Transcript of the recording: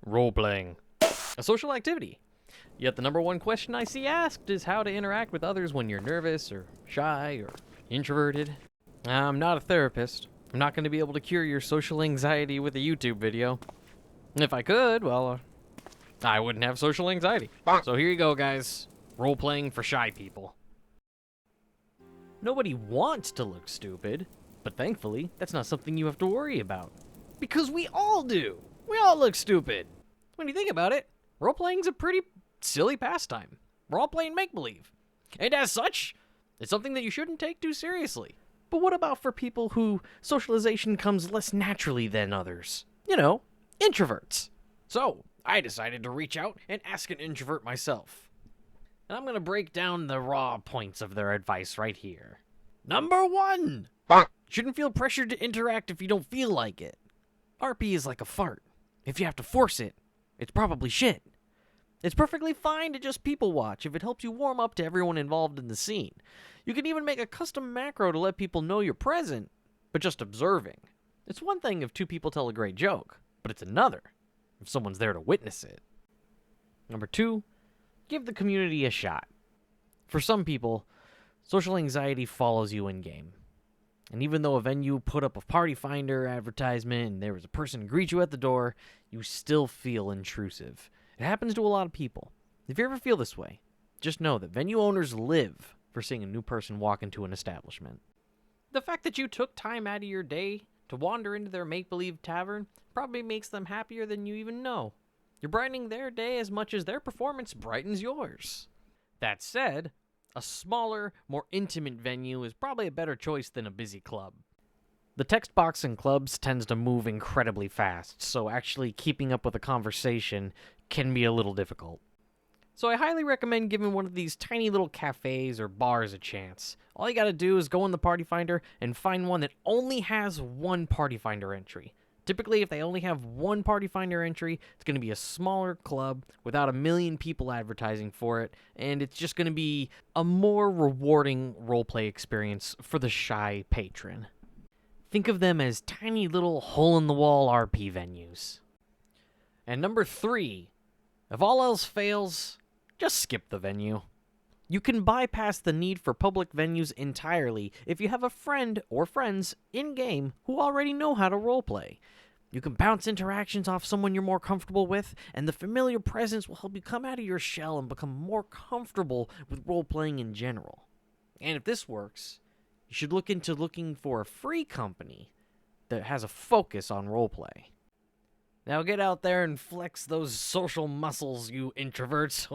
Role-playing. A social activity. Yet the number one question I see asked is how to interact with others when you're nervous or shy or introverted. I'm not a therapist. I'm not going to be able to cure your social anxiety with a YouTube video. If I could, well, I wouldn't have social anxiety. So here you go, guys. Role-playing for shy people. Nobody wants to look stupid, but thankfully, that's not something you have to worry about. Because we all do. We all look stupid. When you think about it, role-playing's a pretty silly pastime. We're all playing make-believe. And as such, it's something that you shouldn't take too seriously. But what about for people who socialization comes less naturally than others? You know, introverts. So, I decided to reach out and ask an introvert myself. And I'm going to break down the raw points of their advice right here. Number 1! Shouldn't feel pressured to interact if you don't feel like it. RP is like a fart. If you have to force it, it's probably shit. It's perfectly fine to just people watch if it helps you warm up to everyone involved in the scene. You can even make a custom macro to let people know you're present, but just observing. It's one thing if two people tell a great joke, but it's another if someone's there to witness it. Number 2, give the community a shot. For some people, social anxiety follows you in-game. And even though a venue put up a party finder advertisement and there was a person to greet you at the door, you still feel intrusive. It happens to a lot of people. If you ever feel this way, just know that venue owners live for seeing a new person walk into an establishment. The fact that you took time out of your day to wander into their make-believe tavern probably makes them happier than you even know. You're brightening their day as much as their performance brightens yours. That said, a smaller, more intimate venue is probably a better choice than a busy club. The text box in clubs tends to move incredibly fast, so actually keeping up with a conversation can be a little difficult. So I highly recommend giving one of these tiny little cafes or bars a chance. All you gotta do is go in the party finder and find one that only has one party finder entry. Typically, if they only have one party finder entry, it's going to be a smaller club without a million people advertising for it, and it's just going to be a more rewarding roleplay experience for the shy patron. Think of them as tiny little hole-in-the-wall RP venues. And number 3, if all else fails, just skip the venue. You can bypass the need for public venues entirely if you have a friend or friends in-game who already know how to roleplay. You can bounce interactions off someone you're more comfortable with, and the familiar presence will help you come out of your shell and become more comfortable with roleplaying in general. And if this works, you should look into looking for a free company that has a focus on roleplay. Now get out there and flex those social muscles, you introverts.